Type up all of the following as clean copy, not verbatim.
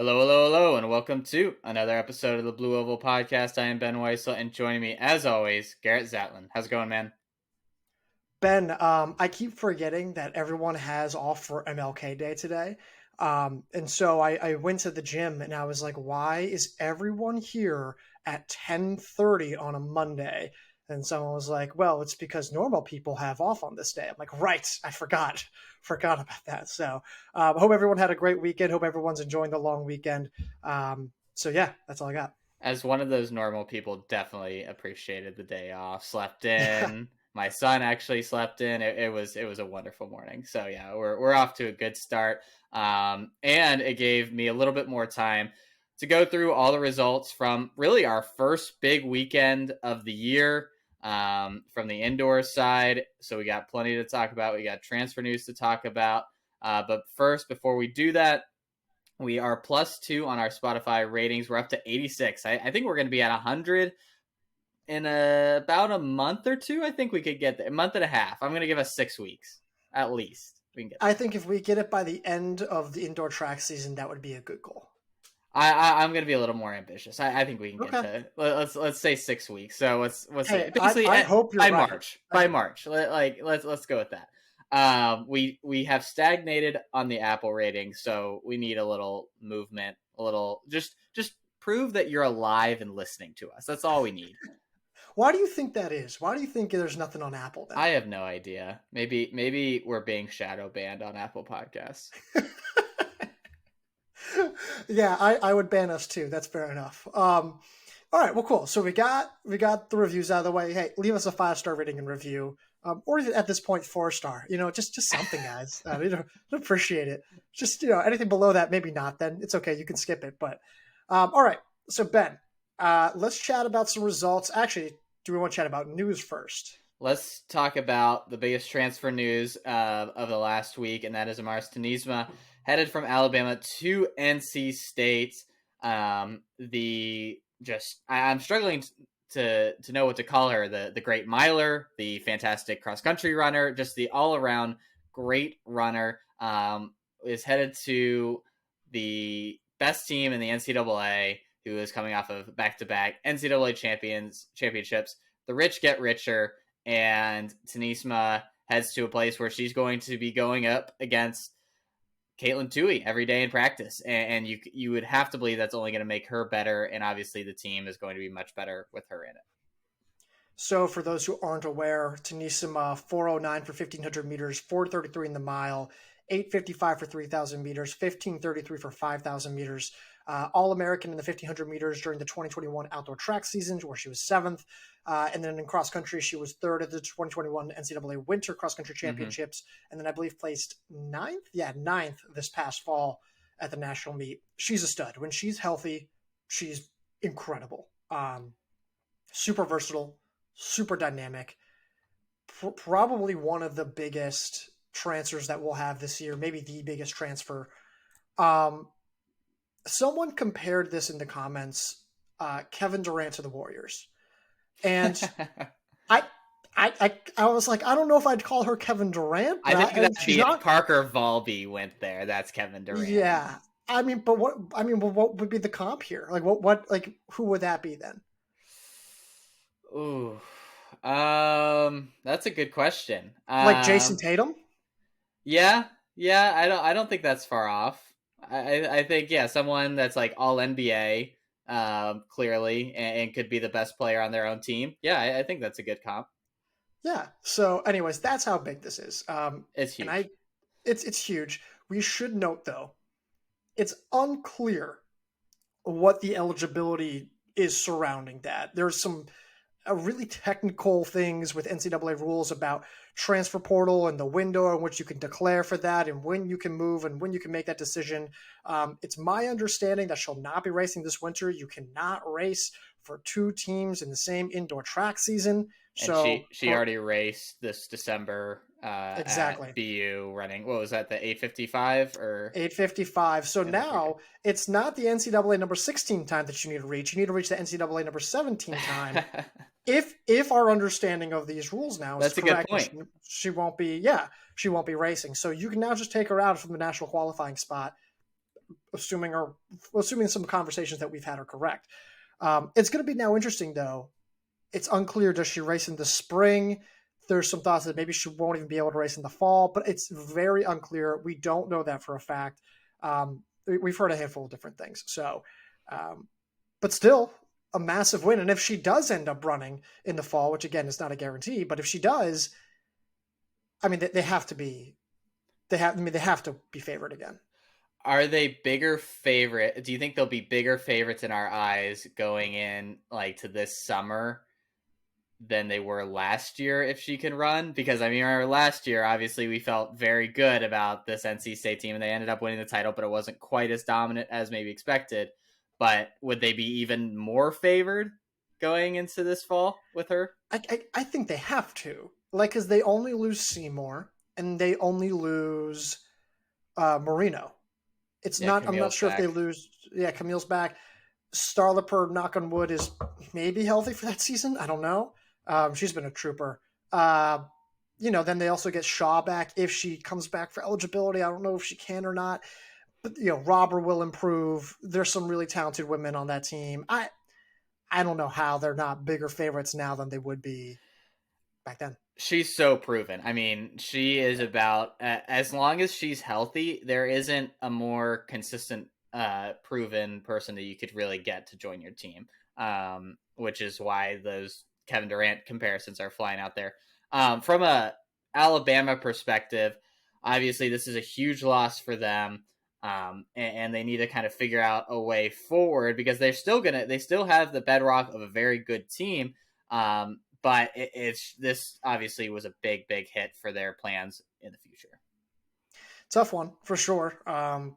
Hello, hello, hello, and welcome to another episode of the Blue Oval Podcast. I am Ben Weissel, and joining me, as always, Garrett Zatlin. How's it going, man? Ben, I keep forgetting that everyone has off for MLK Day today. And so I went to the gym and I was like, why is everyone here at 10:30 on a Monday? And someone was like, well, it's because normal people have off on this day. I'm like, right, I forgot about that. So I hope everyone had a great weekend. Hope everyone's enjoying the long weekend. So yeah, that's all I got. As one of those normal people, definitely appreciated the day off. Slept in. My son actually slept in. It was a wonderful morning. So yeah, we're off to a good start. And it gave me a little bit more time to go through all the results from really our first big weekend of the year. From the indoor side. So we got plenty to talk about. We got transfer news to talk about. But first, before we do that, we are +2 on our Spotify ratings. We're up to 86. I think we're going to be at 100 in about a month or two. I think we could get there. A month and a half. I'm going to give us 6 weeks at least. We can get there. I think if we get it by the end of the indoor track season, that would be a good goal. I'm going to be a little more ambitious. I think we can get Okay. to let's say 6 weeks. So let's say Hey, basically I hope you're by right. March. By March, let's go with that. We have stagnated on the Apple rating, so we need a little movement, a little just prove that you're alive and listening to us. That's all we need. Why do you think that is? Why do you think there's nothing on Apple then? I have no idea. Maybe we're being shadow banned on Apple Podcasts. Yeah, I would ban us too. That's fair enough. All right, well, cool. So we got the reviews out of the way. Hey, leave us a 5-star rating and review, or even at this point 4-star. Just something, guys. I'd appreciate it. Just anything below that, maybe not. Then it's okay. You can skip it. But all right. So Ben, let's chat about some results. Actually, do we want to chat about news first? Let's talk about the biggest transfer news of the last week, and that is Amaris Tyynismaa headed from Alabama to NC State. I'm struggling to know what to call her. The great miler, the fantastic cross country runner, just the all around great runner. Is headed to the best team in the NCAA, who is coming off of back-to-back NCAA championships. The rich get richer, and Tyynismaa heads to a place where she's going to be going up against Caitlin Tui every day in practice, and you would have to believe that's only going to make her better, and obviously the team is going to be much better with her in it. So for those who aren't aware, Tyynismaa 4:09 for 1,500 meters, 4:33 in the mile, 8:55 for 3,000 meters, 15:33 for 5,000 meters. All-American in the 1,500 meters during the 2021 outdoor track season, where she was 7th. And then in cross country, she was 3rd at the 2021 NCAA Winter Cross Country Championships. And then I believe placed 9th. Yeah, 9th this past fall at the national meet. She's a stud. When she's healthy, she's incredible. Super versatile, super dynamic. Probably one of the biggest transfers that we'll have this year, maybe the biggest transfer. Someone compared this in the comments, Kevin Durant to the Warriors. And I was like, I don't know if I'd call her Kevin Durant. I think that'd be if Parker Valby went there. That's Kevin Durant. Yeah. But what would be the comp here? Like who would that be then? Ooh. That's a good question. Like Jason Tatum? Yeah. I don't think that's far off. I think someone that's like all NBA, clearly, and could be the best player on their own team. Yeah, I think that's a good comp. Yeah. So, anyways, that's how big this is. It's huge. And it's huge. We should note though, it's unclear what the eligibility is surrounding that. There's some really technical things with NCAA rules about transfer portal and the window in which you can declare for that and when you can move and when you can make that decision. It's my understanding that she'll not be racing this winter. You cannot race for 2 teams in the same indoor track season. And she already raced this December exactly at BU running. What was that? The 8:55 or 8:55. So now it's not the NCAA number 16 time that you need to reach. You need to reach the NCAA number 17 time. If our understanding of these rules now is correct, a good point. She won't be racing. So you can now just take her out from the national qualifying spot. assuming some conversations that we've had are correct. It's going to be now interesting, though. It's unclear, does she race in the spring? There's some thoughts that maybe she won't even be able to race in the fall, but it's very unclear. We don't know that for a fact. We've heard a handful of different things. So, but still a massive win. And if she does end up running in the fall, which again is not a guarantee, but if she does, I mean, they have to be favored again. Are they bigger favorite? Do you think they'll be bigger favorites in our eyes going in like to this summer than they were last year if she can run? Because I mean, last year, obviously we felt very good about this NC State team and they ended up winning the title, but it wasn't quite as dominant as maybe expected. But would they be even more favored going into this fall with her? I think they have to, like, because they only lose Seymour and they only lose Marino. It's not. Camille's I'm not sure back. if they lose. Yeah, Camille's back. Starliper, knock on wood, is maybe healthy for that season. I don't know. She's been a trooper. Then they also get Shaw back if she comes back for eligibility. I don't know if she can or not. But Robber will improve. There's some really talented women on that team. I don't know how they're not bigger favorites now than they would be back then. She's so proven. I mean, she is about as long as she's healthy, there isn't a more consistent, proven person that you could really get to join your team. Which is why those Kevin Durant comparisons are flying out there. From a Alabama perspective, obviously this is a huge loss for them. And they need to kind of figure out a way forward because they still have the bedrock of a very good team. But this obviously was a big hit for their plans in the future. Tough one for sure. And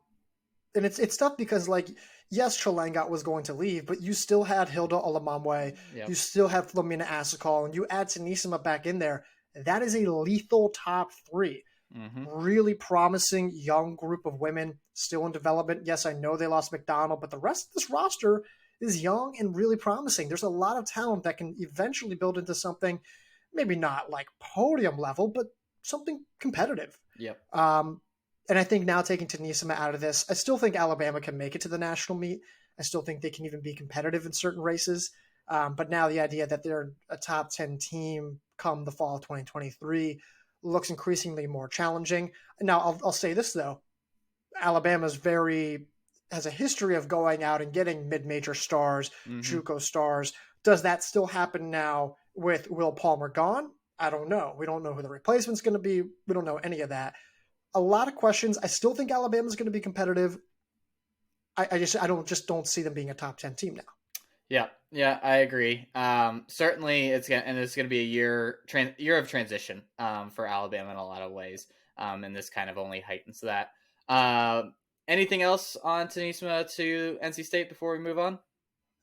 it's tough because, like, yes, Chalangat was going to leave, but you still had Hilda Olamamwe. Yep. You still have Flomena Asicol, and you add Tyynismaa back in there. That is a lethal top three. Mm-hmm. Really promising young group of women still in development. Yes, I know they lost McDonald, but the rest of this roster is young and really promising. There's a lot of talent that can eventually build into something, maybe not like podium level, but something competitive. Yep. And I think now taking Tyynismaa out of this, I still think Alabama can make it to the national meet. I still think they can even be competitive in certain races. But now the idea that they're a top 10 team come the fall of 2023 looks increasingly more challenging. Now, I'll say this, though. Alabama's has a history of going out and getting mid-major stars, JUCO stars. Does that still happen now with Will Palmer gone? I don't know. We don't know who the replacement's going to be. We don't know any of that. A lot of questions. I still think Alabama's going to be competitive. I don't see them being a top 10 team now. Yeah, I agree. Certainly, it's going to be a year of transition for Alabama in a lot of ways, and this kind of only heightens that. Anything else on Tyynismaa to NC State before we move on?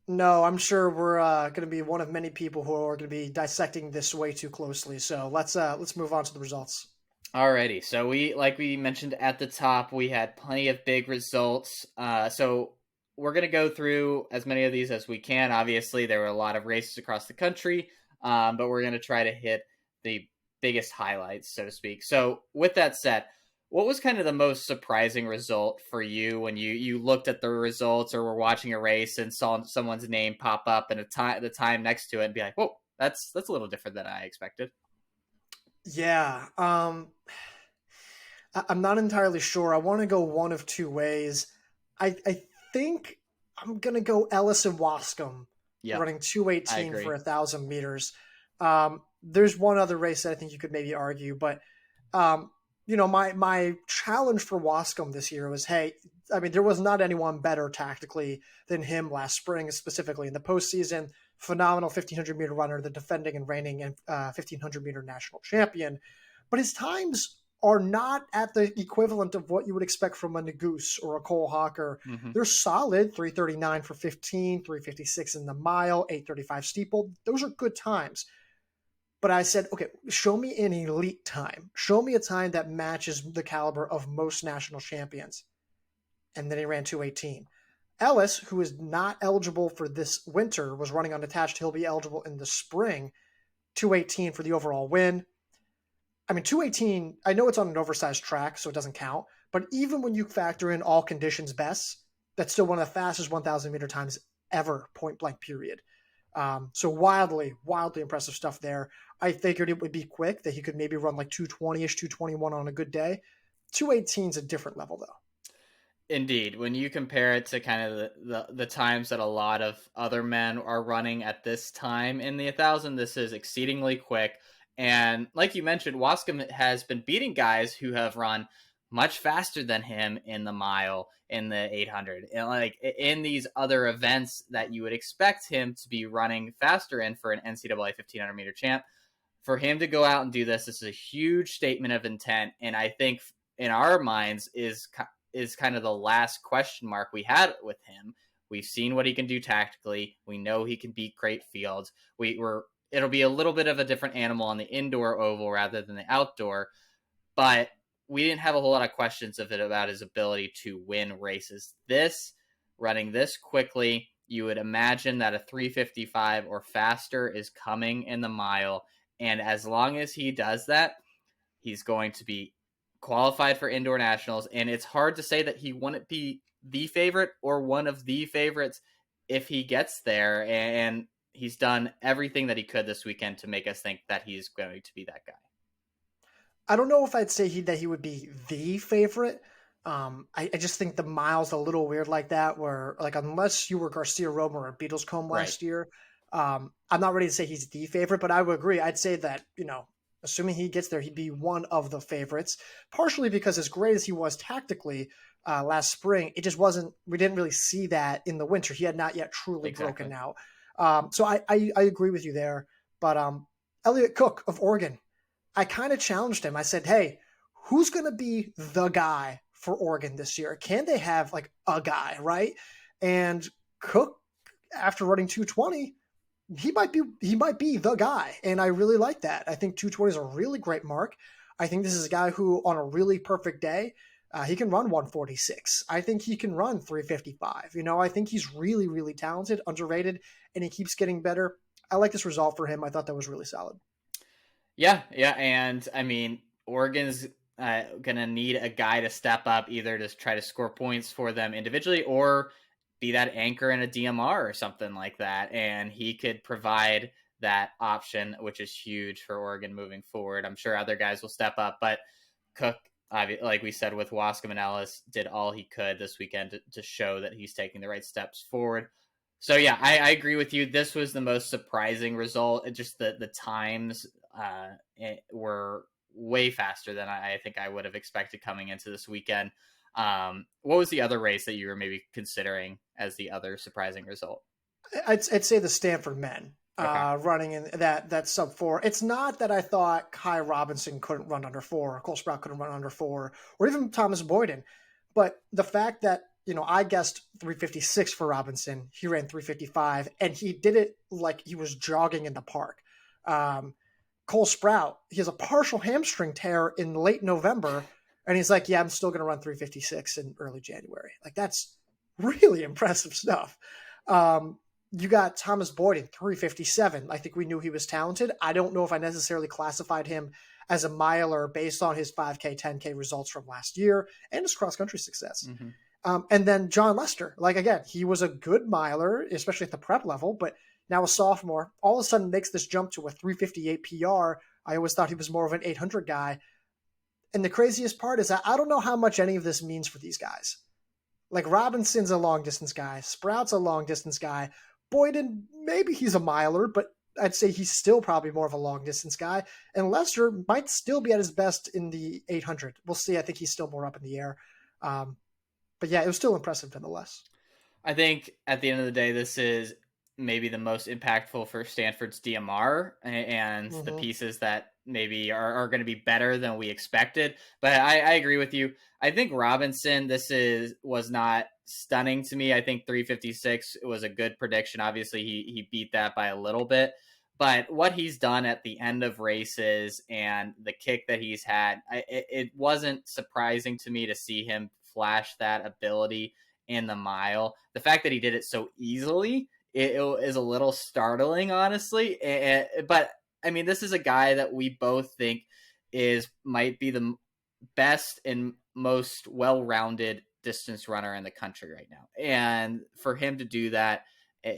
No, I'm sure we're going to be one of many people who are going to be dissecting this way too closely. So let's move on to the results. Alrighty, so like we mentioned at the top, we had plenty of big results. So we're going to go through as many of these as we can. Obviously, there were a lot of races across the country, but we're going to try to hit the biggest highlights, so to speak. So with that said, what was kind of the most surprising result for you when you looked at the results or were watching a race and saw someone's name pop up and the time next to it and be like, whoa, that's a little different than I expected? Yeah. I'm not entirely sure. I want to go one of two ways. I think I'm going to go Ellis and Wascom running 2:18 for 1,000 meters. There's one other race that I think you could maybe argue, but my challenge for Wascom this year was, there was not anyone better tactically than him last spring, specifically in the postseason. Phenomenal 1,500 meter runner, the defending and reigning 1,500 meter national champion. But his times are not at the equivalent of what you would expect from a Nagoose or a Cole Hawker. Mm-hmm. They're solid, 3:39 for 15, 3:56 in the mile, 8:35 steeple. Those are good times. But I said, okay, show me an elite time. Show me a time that matches the caliber of most national champions. And then he ran 2:18. Ellis, who is not eligible for this winter, was running unattached. He'll be eligible in the spring. 2:18 for the overall win. I mean, 2:18, I know it's on an oversized track, so it doesn't count. But even when you factor in all conditions best, that's still one of the fastest 1,000 meter times ever, point blank period. So wildly, wildly impressive stuff there. I figured it would be quick, that he could maybe run like 220-ish, 221 on a good day. 218 is a different level, though. Indeed, when you compare it to kind of the times that a lot of other men are running at this time in the 1,000, this is exceedingly quick. And like you mentioned, Wascom has been beating guys who have run much faster than him in the mile, in the 800, and like in these other events that you would expect him to be running faster in for an NCAA 1,500 meter champ. For him to go out and do this is a huge statement of intent, and I think in our minds is kind of the last question mark we had with him. We've seen what he can do tactically. We know he can beat great fields. It'll be a little bit of a different animal on the indoor oval rather than the outdoor, but we didn't have a whole lot of questions of it about his ability to win races. Running this quickly, you would imagine that a 3:55 or faster is coming in the mile, and as long as he does that, he's going to be qualified for indoor nationals, and it's hard to say that he wouldn't be the favorite or one of the favorites if he gets there, and he's done everything that he could this weekend to make us think that he's going to be that guy. I don't know if I'd say that he would be the favorite. I just think the mile's a little weird like that, where like unless you were Garcia Romo or Beatlescombe last year, I'm not ready to say he's the favorite, but I would agree. I'd say that, assuming he gets there, he'd be one of the favorites, partially because as great as he was tactically last spring, it just wasn't, we didn't really see that in the winter. He had not yet truly broken out. So I agree with you there. But Elliott Cook of Oregon, I kind of challenged him. I said, hey, who's going to be the guy for Oregon this year? Can they have like a guy, right? And Cook, after running 220, he might be the guy. And I really like that. I think 220 is a really great mark. I think this is a guy who on a really perfect day, he can run 146. I think he can run 355. I think he's really, really talented, underrated, and he keeps getting better. I like this result for him. I thought that was really solid. Yeah. And I mean, Oregon's going to need a guy to step up, either to try to score points for them individually or be that anchor in a DMR or something like that. And he could provide that option, which is huge for Oregon moving forward. I'm sure other guys will step up, but Cook, like we said, with Wascom and Ellis, did all he could this weekend to show that he's taking the right steps forward. So yeah, I agree with you. This was the most surprising result. It just the times were way faster than I think I would have expected coming into this weekend. What was the other race that you were maybe considering as the other surprising result? I'd say the Stanford men running in that sub 4. It's not that I thought Kai Robinson couldn't run under 4, or Cole Sprout couldn't run under 4, or even Thomas Boyden, but the fact that I guessed 356 for Robinson, he ran 355, and he did it like he was jogging in the park. Cole Sprout, he has a partial hamstring tear in late November, and he's like, yeah, I'm still going to run 356 in early January. Like, that's really impressive stuff. You got Thomas Boyden, 357. I think we knew he was talented. I don't know if I necessarily classified him as a miler based on his 5K, 10K results from last year and his cross-country success. Mm-hmm. And then John Lester, like, again, he was a good miler, especially at the prep level, but now a sophomore, all of a sudden makes this jump to a 358 PR. I always thought he was more of an 800 guy. And the craziest part is I don't know how much any of this means for these guys. Like, Robinson's a long-distance guy. Sprout's a long-distance guy. Boyden, maybe he's a miler, but I'd say he's still probably more of a long-distance guy. And Lester might still be at his best in the 800. We'll see. I think he's still more up in the air. But yeah, it was still impressive nonetheless. I think at the end of the day, this is maybe the most impactful for Stanford's DMR and the pieces that maybe are going to be better than we expected. But I agree with you. I think Robinson, was not stunning to me. I think 356 was a good prediction. Obviously, he beat that by a little bit. But what he's done at the end of races and the kick that he's had, it wasn't surprising to me to see him flash that ability in the mile. The fact that he did it so easily, it is a little startling, honestly. But I mean, this is a guy that we both think might be the best and most well-rounded distance runner in the country right now. And for him to do that,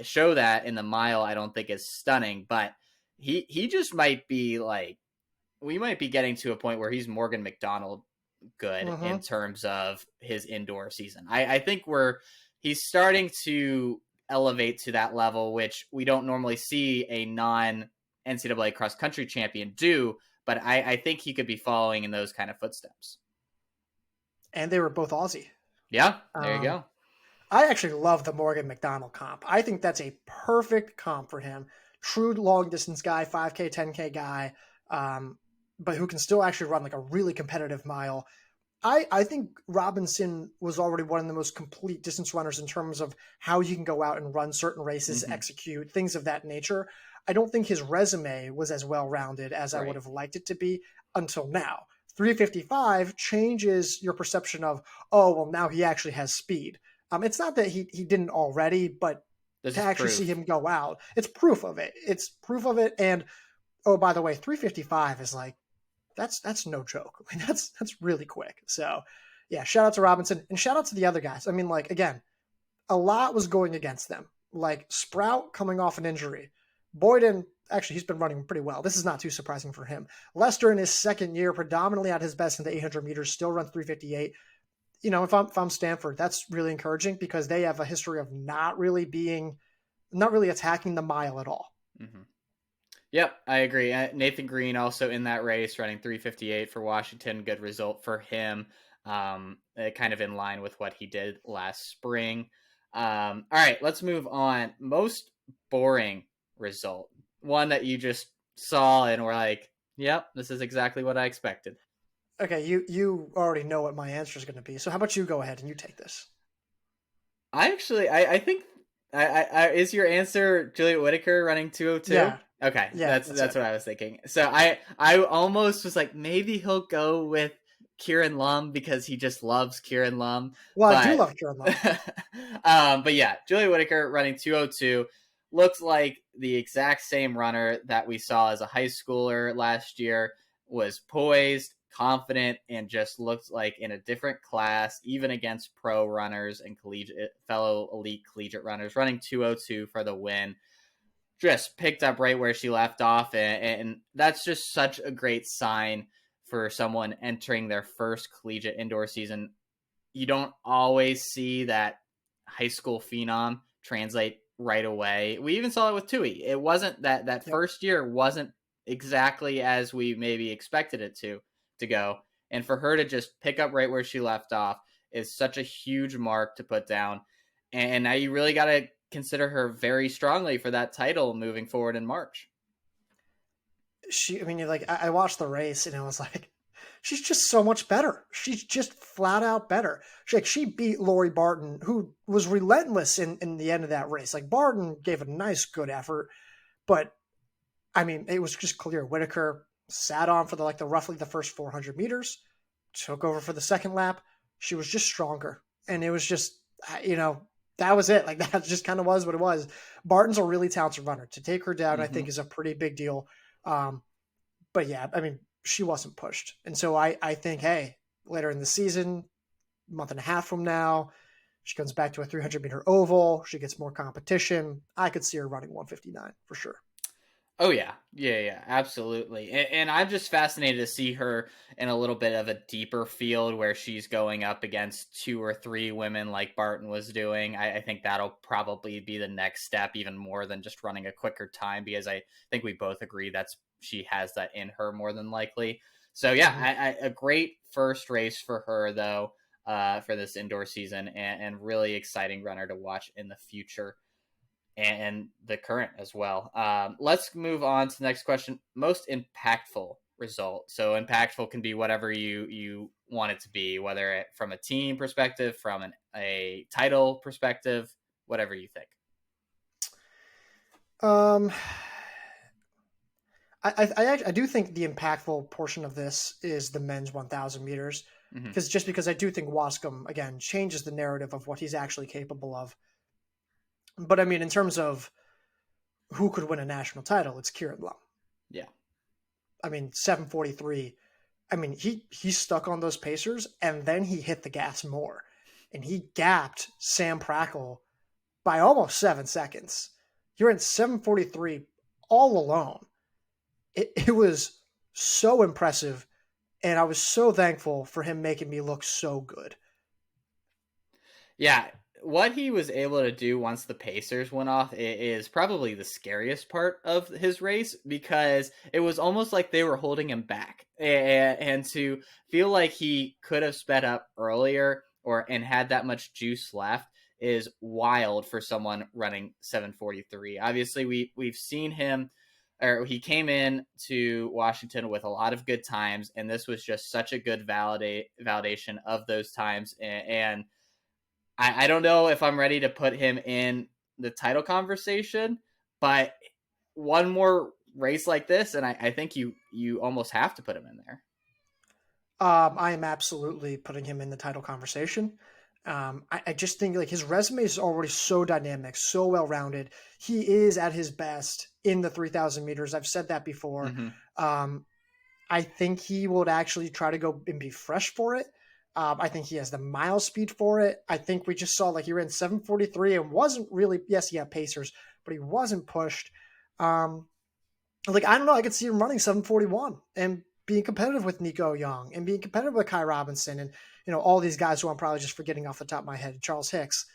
show that in the mile, I don't think is stunning, but he just might be like, we might be getting to a point where he's Morgan McDonald good in Mm-hmm. terms of his indoor season. I think he's starting to elevate to that level, which we don't normally see a non NCAA cross country champion do, but I think he could be following in those kind of footsteps. And they were both Aussie. Yeah, there you Um, go. I actually love the Morgan McDonald comp. I think that's a perfect comp for him. True long distance guy, 5K, 10K guy, but who can still actually run like a really competitive mile. I think Robinson was already one of the most complete distance runners in terms of how you can go out and run certain races, execute things of that nature. I don't think his resume was as well rounded as I would have liked it to be until now. 355 changes your perception of, oh, well, now he actually has speed. It's not that he didn't already, but This to is actually proof. see him go out, it's proof of it. It's proof of it. And oh, by the way, 355 is like, that's no joke. I mean, that's really quick. So yeah, shout out to Robinson and shout out to the other guys. I mean, like, again, a lot was going against them. Like Sprout coming off an injury. Boyden, actually, he's been running pretty well. This is not too surprising for him. Lester in his second year, predominantly at his best in the 800 meters, still runs 358. You know, if I'm Stanford, that's really encouraging because they have a history of not really attacking the mile at all. Mm-hmm. Yep, I agree. Nathan Green also in that race, running 358 for Washington. Good result for him. Kind of in line with what he did last spring. All right, let's move on. Most boring result. One that you just saw and were like, yep, this is exactly what I expected. Okay, you already know what my answer is going to be. So how about you go ahead and you take this? I think is your answer Juliet Whitaker running 202? Yeah, Okay, yeah, that's that's it. what I was thinking. So I almost was like, maybe he'll go with Kieran Lum because he just loves Kieran Lum. Well, I do But love Kieran Lum. but yeah, Juliet Whitaker running 202 looks like the exact same runner that we saw as a high schooler last year. Was poised, confident, and just looked like in a different class, even against pro runners and fellow elite collegiate runners, running 202 for the win. Just picked up right where she left off, and that's just such a great sign for someone entering their first collegiate indoor season. You don't always see that high school phenom translate right away. We even saw it with Tui. It wasn't that first year wasn't exactly as we maybe expected it to go. And for her to just pick up right where she left off is such a huge mark to put down. And now you really got to consider her very strongly for that title moving forward in March. I mean, like, I watched the race and I was like, she's just so much better. She's just flat out better. She beat Lori Barton, who was relentless in the end of that race. Like, Barton gave a nice, good effort, but I mean, it was just clear. Whitaker sat on for the roughly the first 400 meters, took over for the second lap. She was just stronger, and it was just, that was it. Like, that just kind of was what it was. Barton's a really talented runner. To take her down, I think, is a pretty big deal. But yeah, I mean, she wasn't pushed, and so I think, hey, later in the season, month and a half from now, she comes back to a 300-meter oval. She gets more competition. I could see her running 159 for sure. Oh yeah, absolutely. And I'm just fascinated to see her in a little bit of a deeper field where she's going up against 2 or 3 women like Barton was doing. I think that'll probably be the next step, even more than just running a quicker time, because I think we both agree she has that in her more than likely. So yeah, a great first race for her though, for this indoor season, and really exciting runner to watch in the future. And the current as well. Let's move on to the next question. Most impactful result. So impactful can be whatever you want it to be, whether from a team perspective, from a title perspective, whatever you think. I do think the impactful portion of this is the men's 1,000 meters, because I do think Wascom again changes the narrative of what he's actually capable of. But I mean, in terms of who could win a national title, it's Kieran Lum. Yeah. I mean, 743. I mean, he stuck on those pacers, and then he hit the gas more, and he gapped Sam Prackle by almost 7 seconds. He ran 7:43 all alone. It was so impressive, and I was so thankful for him making me look so good. Yeah, what he was able to do once the Pacers went off is probably the scariest part of his race, because it was almost like they were holding him back. And to feel like he could have sped up earlier and had that much juice left is wild for someone running 7:43. Obviously, we've seen him, or he came in to Washington with a lot of good times, and this was just such a good validation of those times. And I don't know if I'm ready to put him in the title conversation, but one more race like this, and I think you almost have to put him in there. I am absolutely putting him in the title conversation. I just think like his resume is already so dynamic, so well rounded. He is at his best in the 3,000 meters. I've said that before. I think he would actually try to go and be fresh for it. I think he has the mile speed for it. I think we just saw like he ran 7:43 and wasn't really, yes, he had pacers, but he wasn't pushed. Like, I don't know, I could see him running 7:41 and being competitive with Nico Young and being competitive with Kai Robinson and, all these guys who I'm probably just forgetting off the top of my head, Charles Hicks.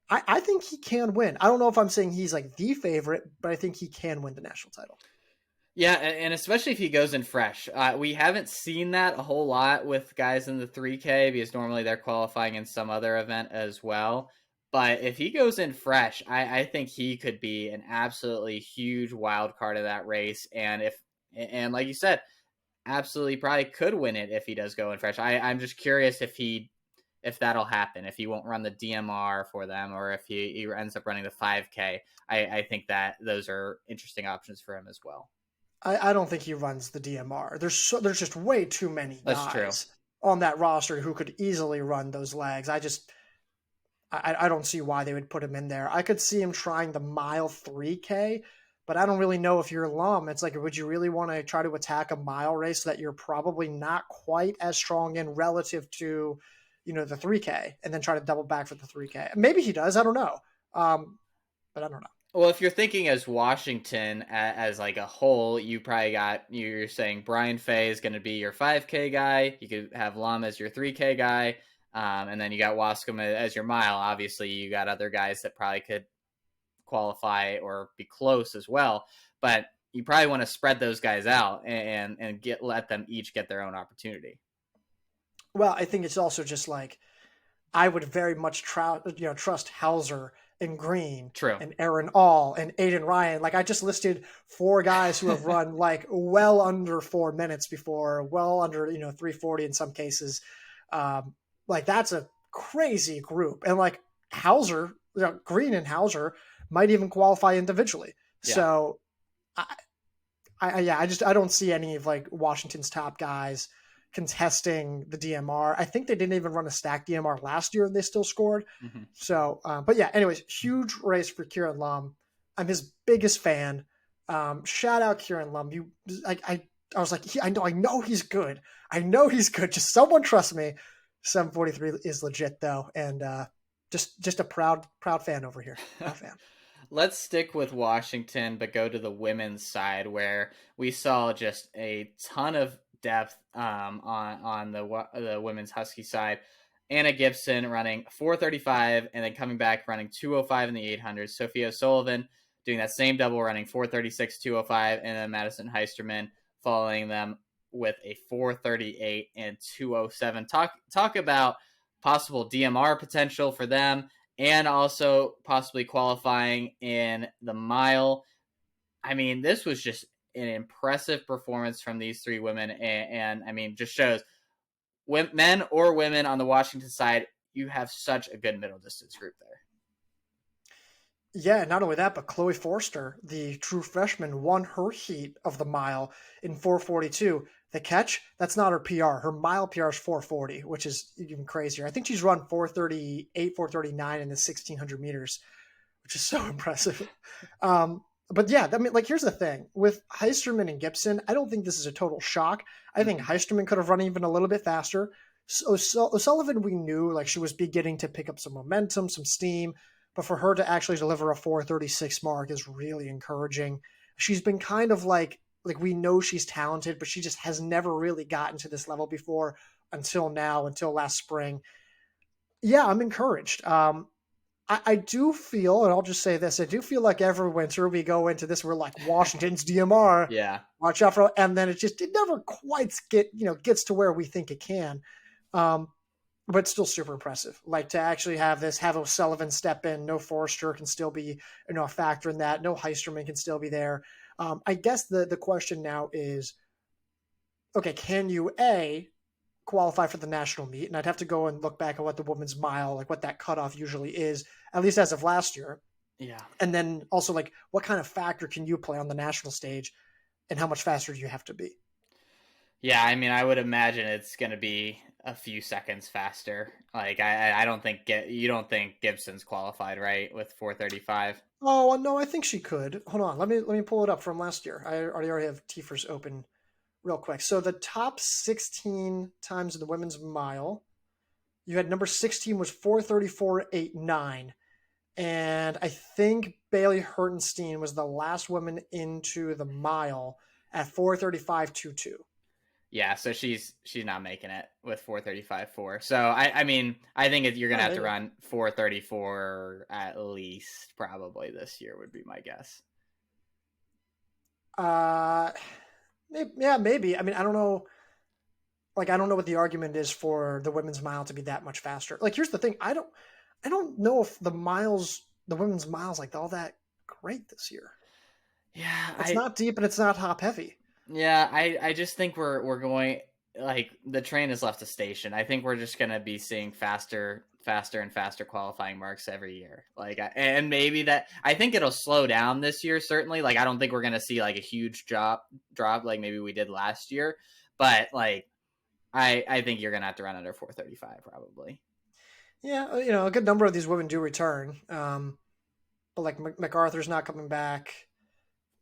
I think he can win. I don't know if I'm saying he's like the favorite, but I think he can win the national title. Yeah, and especially if he goes in fresh. We haven't seen that a whole lot with guys in the 3K, because normally they're qualifying in some other event as well. But if he goes in fresh, I think he could be an absolutely huge wild card of that race. And like you said, absolutely probably could win it if he does go in fresh. I'm just curious if that'll happen, if he won't run the DMR for them, or if he ends up running the 5K. I think that those are interesting options for him as well. I don't think he runs the DMR. There's just way too many guys on that roster who could easily run those legs. I don't see why they would put him in there. I could see him trying the mile 3K, but I don't really know if you're Lum. It's like, would you really want to try to attack a mile race that you're probably not quite as strong in relative to, the 3K, and then try to double back for the 3K? Maybe he does. I don't know. But I don't know. Well, if you're thinking as Washington as like a whole, you're saying Brian Fay is going to be your 5K guy. You could have Lum as your 3K guy. And then you got Wascom as your mile. Obviously, you got other guys that probably could qualify or be close as well. But you probably want to spread those guys out and let them each get their own opportunity. Well, I think it's also just like, I would very much trust Hauser and Green. True. And Aaron All and Aiden Ryan. Like, I just listed 4 guys who have run like well under 4 minutes before, well under 3:40 in some cases. Like, that's a crazy group. And like Hauser, Green and Hauser might even qualify individually. Yeah. So I don't see any of like Washington's top guys contesting the DMR. I think they didn't even run a stacked DMR last year and they still scored. So, but yeah, anyways, huge race for Kieran Lum. I'm his biggest fan. Shout out Kieran Lum. I was like, I know he's good. I know he's good. Just someone trust me. 7:43 is legit though. And, just a proud fan over here. Proud fan. Let's stick with Washington, but go to the women's side, where we saw just a ton of depth on the women's Husky side. Anna Gibson running 4:35 and then coming back running 2:05 in the 800. Sophia O'Sullivan doing that same double, running 4:36, 2:05, and then Madison Heisterman following them with a 4:38 and 2:07. Talk about possible DMR potential for them, and also possibly qualifying in the mile. I mean, this was just an impressive performance from these 3 women. And I mean, just shows men or women on the Washington side, you have such a good middle distance group there. Yeah, not only that, but Chloe Forster, the true freshman, won her heat of the mile in 4:42. The catch, that's not her PR. Her mile PR is 4:40, which is even crazier. I think she's run 4:38, 4:39 in the 1,600 meters, which is so impressive. But yeah, I mean, like, here's the thing with Heisterman and Gibson. I don't think this is a total shock. I think Mhm. Heisterman could have run even a little bit faster. So O'Sullivan, we knew like she was beginning to pick up some momentum, some steam, but for her to actually deliver a 4:36 mark is really encouraging. She's been kind of like we know she's talented, but she just has never really gotten to this level before until now, until last spring. Yeah, I'm encouraged. I do feel, and I'll just say this, I do feel like every winter we go into this, we're like Washington's DMR, Yeah. watch out for, and then it never quite gets to where we think it can. Um, but still super impressive. Like to actually have O'Sullivan step in, no Forrester can still be, a factor in that. No Heisterman can still be there. I guess the question now is, okay, can you qualify for the national meet? And I'd have to go and look back at what the women's mile, like what that cutoff usually is, at least as of last year. Yeah. And then also like what kind of factor can you play on the national stage, and how much faster do you have to be? Yeah, I mean, I would imagine it's going to be a few seconds faster. Like, I don't think you don't think Gibson's qualified, right, with 4:35. Oh no, I think she could. Hold on, let me pull it up from last year. I already have Tfers open real quick. So the top 16 times in the women's mile, you had number 16 was 4:34.89. And I think Bailey Hertenstein was the last woman into the mile at 4:35.22. Yeah, so she's not making it with 4:35.4. So I mean, I think you're gonna Oh, have to maybe. run 4:34 at least probably this year would be my guess. Uh, yeah, maybe. I mean, I don't know. Like, I don't know what the argument is for the women's mile to be that much faster. Like, here's the thing: I don't know if the women's miles, like all that great this year. Yeah, It's not deep and it's not top heavy. I just think we're going, like, the train has left the station. I think we're just gonna be seeing faster and faster qualifying marks every year. Like, and maybe that I think it'll slow down this year. Certainly, like I don't think we're gonna see like a huge drop like maybe we did last year. But like I think you're gonna have to run under 4:35 probably. Yeah, a good number of these women do return. But like MacArthur's not coming back.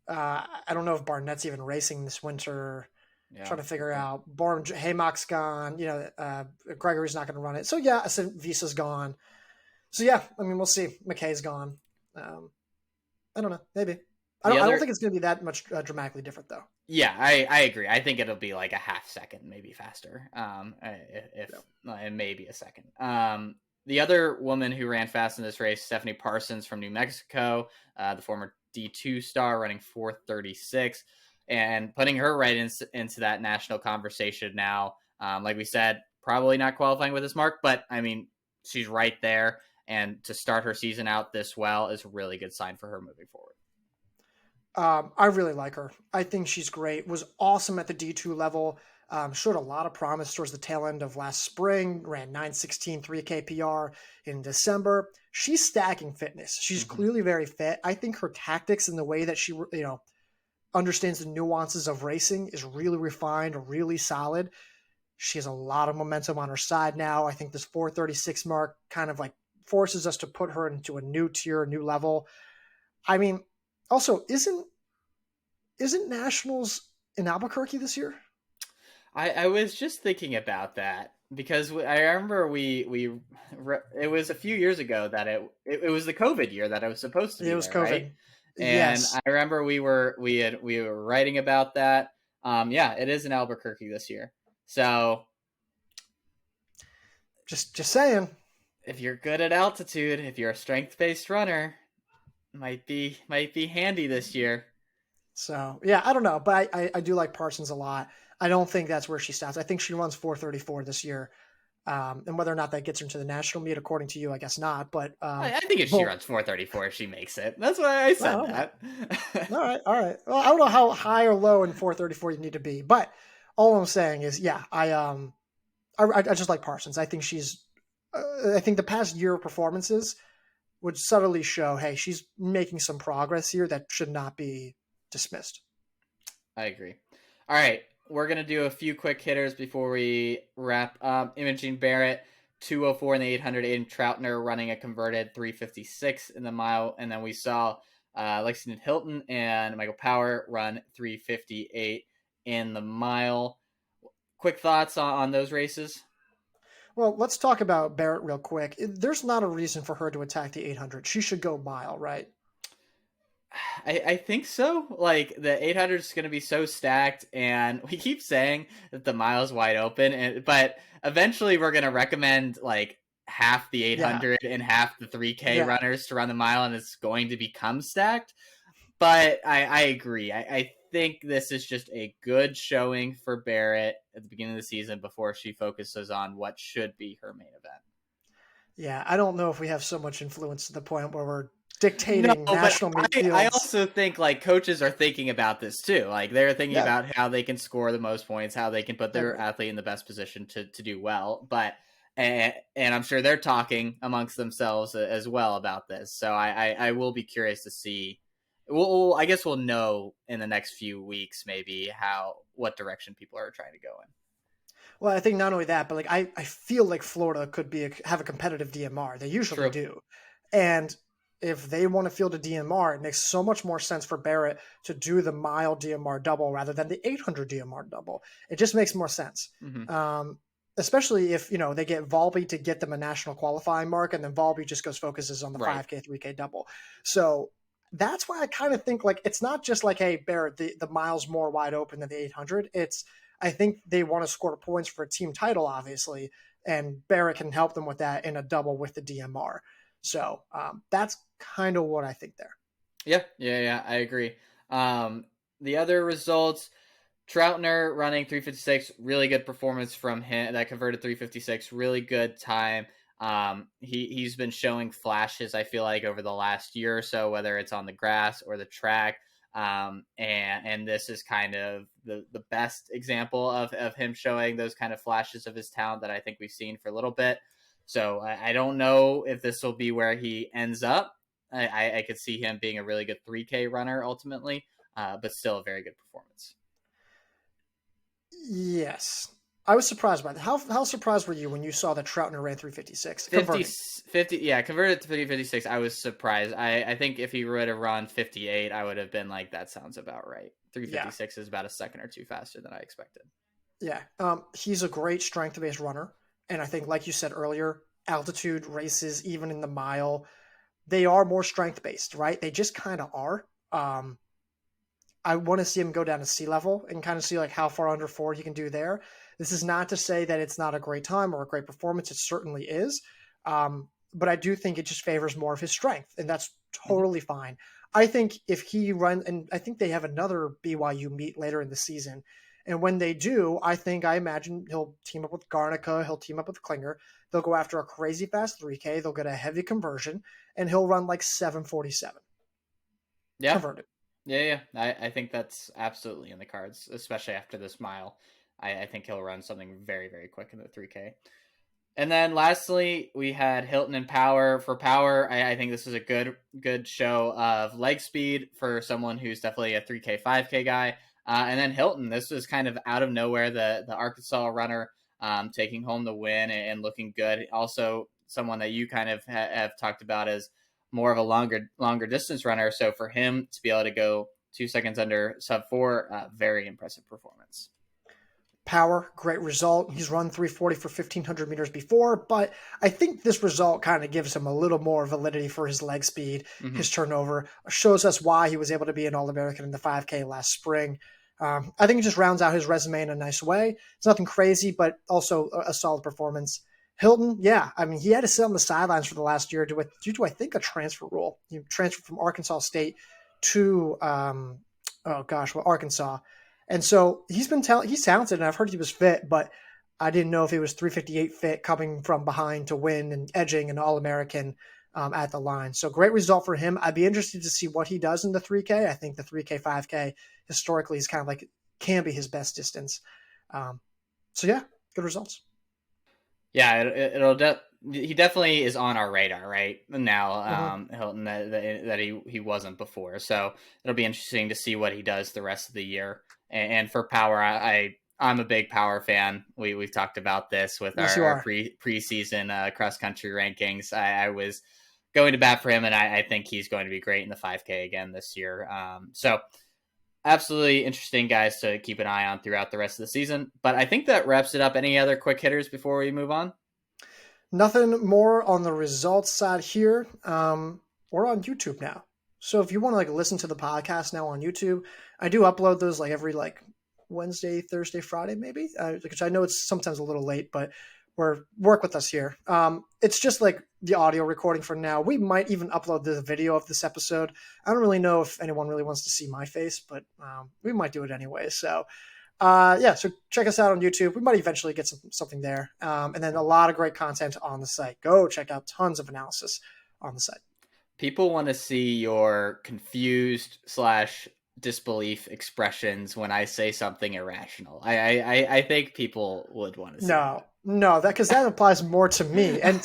I don't know if Barnett's even racing this winter. Yeah. Trying to figure out. Haymock's gone. Gregory's not going to run it. So yeah, Visa's gone. So yeah, I mean, we'll see. McKay's gone. I don't know. Maybe. The I don't other think it's going to be that much dramatically different though. Yeah, I agree. I think it'll be like a half second, maybe faster. If and maybe a second. The other woman who ran fast in this race, Stephanie Parsons from New Mexico, the former D2 star, running 4:36, and putting her right into that national conversation now. Like we said, probably not qualifying with this mark, but I mean, she's right there, and to start her season out this well is a really good sign for her moving forward. I really like her. I think she's great. Was awesome at the D2 level. Showed a lot of promise towards the tail end of last spring. Ran 9:16 3K PR in December. She's stacking fitness. She's Mm-hmm. clearly very fit. I think her tactics and the way that she understands the nuances of racing is really refined, really solid. She has a lot of momentum on her side now. I think this 4:36 mark kind of like forces us to put her into a new tier, a new level. I mean, also isn't nationals in Albuquerque this year? I was just thinking about that because I remember it was a few years ago that it was the COVID year that I was supposed to It be was there, right? COVID. And Yes. I remember we were writing about that. Yeah, it is in Albuquerque this year. So Just saying. if you're good at altitude, if you're a strength based runner, might be handy this year. So yeah, I don't know, but I do like Parsons a lot. I don't think that's where she stops. I think she runs 4:34 this year. And whether or not that gets her into the national meet, according to you, I guess not. But I think if she well, runs 4:34, she makes it. That's why I said all right, that. all right. Well, I don't know how high or low in 4:34 you need to be, but all I'm saying is, yeah, I just like Parsons. I think I think the past year of performances would subtly show, hey, she's making some progress here that should not be dismissed. I agree. All right, we're gonna do a few quick hitters before we wrap up. Imogene Barrett, 2:04 in the 800. Aiden Troutner running a converted 3:56 in the mile, and then we saw Lexington Hilton and Michael Power run 3:58 in the mile. Quick thoughts on those races? Well, let's talk about Barrett real quick. There's not a reason for her to attack the 800. She should go mile, right? I think so. Like the 800 is going to be so stacked, and we keep saying that the mile's wide open, but eventually we're going to recommend like half the Yeah, 800 and half the 3K yeah, runners to run the mile, and it's going to become stacked. But I agree. I think this is just a good showing for Barrett at the beginning of the season before she focuses on what should be her main event. yeah. I don't know if we have so much influence to the point where we're No, dictating but national meet I fields. also think like coaches are thinking about this too. Like they're thinking Yeah, about how they can score the most points, how they can put I their agree. athlete in the best position to do well. But and I'm sure they're talking amongst themselves as well about this. So I will be curious to see. I guess we'll know in the next few weeks maybe what direction people are trying to go in. Well, I think not only that, but like I feel like Florida could have a competitive DMR. They usually True. do. And if they want to field a DMR, it makes so much more sense for Barrett to do the mile DMR double rather than the 800 DMR double. It just makes more sense. Mm-hmm. Especially if, they get Volby to get them a national qualifying mark, and then Volby just focuses on the Right. 5K, 3K double. So that's why I kind of think like it's not just like, hey, Barrett, the mile's more wide open than the 800. I think they want to score points for a team title, obviously, and Barrett can help them with that in a double with the DMR. So that's kind of what I think there. Yeah, I agree. The other results, Troutner running 3:56, really good performance from him. That converted 3:56, really good time. He's been showing flashes, I feel like, over the last year or so, whether it's on the grass or the track. And this is kind of the best example of him showing those kind of flashes of his talent that I think we've seen for a little bit. So I don't know if this will be where he ends up. I could see him being a really good 3K runner ultimately, but still a very good performance. Yes. I was surprised by that. How surprised were you when you saw that Troutner ran 356 50, converted? 50, yeah, converted to 3:56. I was surprised. I think if he would have run 58, I would have been like, that sounds about right. Yeah. 3:56 is about a second or two faster than I expected. Yeah. He's a great strength based runner. And I think, like you said earlier, altitude races, even in the mile, they are more strength based, right? They just kind of are. I want to see him go down to sea level and kind of see like how far under 4 he can do there. This is not to say that it's not a great time or a great performance. It certainly is. But I do think it just favors more of his strength, and that's Mm-hmm. totally fine. I think if he runs, and I think they have another BYU meet later in the season. And when they do, I imagine he'll team up with Garnica, he'll team up with Klinger. They'll go after a crazy fast 3K. They'll get a heavy conversion, and he'll run like 7:47 Yeah, converted. yeah. I think that's absolutely in the cards, especially after this mile. I think he'll run something very, very quick in the 3K. And then lastly, we had Hilton and Power. For Power, I think this is a good show of leg speed for someone who's definitely a 3K, 5K guy. And then Hilton, this was kind of out of nowhere, the Arkansas runner taking home the win and looking good. Also, someone that you kind of have talked about as more of a longer distance runner. So for him to be able to go 2 seconds under sub 4, very impressive performance. Power, great result. He's run 340 for 1,500 meters before, but I think this result kind of gives him a little more validity for his leg speed, Mm-hmm. his turnover, shows us why he was able to be an All-American in the 5K last spring. I think it just rounds out his resume in a nice way. It's nothing crazy, but also a solid performance. Hilton, yeah, I mean, he had to sit on the sidelines for the last year due to, I think, a transfer rule. He transferred from Arkansas State to, Arkansas. And so he's talented, and I've heard he was fit, but I didn't know if he was 358 fit coming from behind to win and edging an All-American at the line. So great result for him. I'd be interested to see what he does in the 3K. I think the 3K, 5K historically is kind of like can be his best distance. So yeah, good results. Yeah, he definitely is on our radar right now. Mm-hmm. Hilton that he wasn't before, so it'll be interesting to see what he does the rest of the year. And for Power, I'm a big Power fan. We've talked about this with Yes, you our are. preseason cross country rankings. I was going to bat for him, and I think he's going to be great in the 5K again this year. So absolutely interesting guys to keep an eye on throughout the rest of the season. But I think that wraps it up. Any other quick hitters before we move on? Nothing more on the results side here. We're on YouTube now. So if you want to like listen to the podcast now on YouTube, I do upload those like every like Wednesday, Thursday, Friday, maybe, because I know it's sometimes a little late, but work with us here. It's just like the audio recording for now. We might even upload the video of this episode. I don't really know if anyone really wants to see my face, but we might do it anyway. So so check us out on YouTube. We might eventually get something there. And then a lot of great content on the site. Go check out tons of analysis on the site. People want to see your confused / disbelief expressions when I say something irrational. I think people would want to see that. No, because that applies more to me. And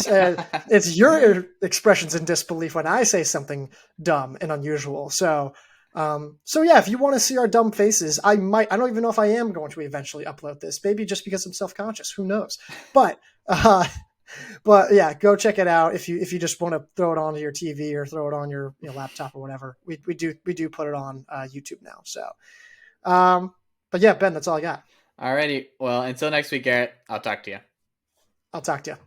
it's your expressions in disbelief when I say something dumb and unusual. So yeah, if you want to see our dumb faces, I don't even know if I am going to eventually upload this, maybe just because I'm self-conscious, who knows? But yeah, go check it out. If you just want to throw it onto your TV or throw it on your laptop or whatever, we do put it on YouTube now. So, but yeah, Ben, that's all I got. Alrighty. Well, until next week, Garrett, I'll talk to you. I'll talk to you.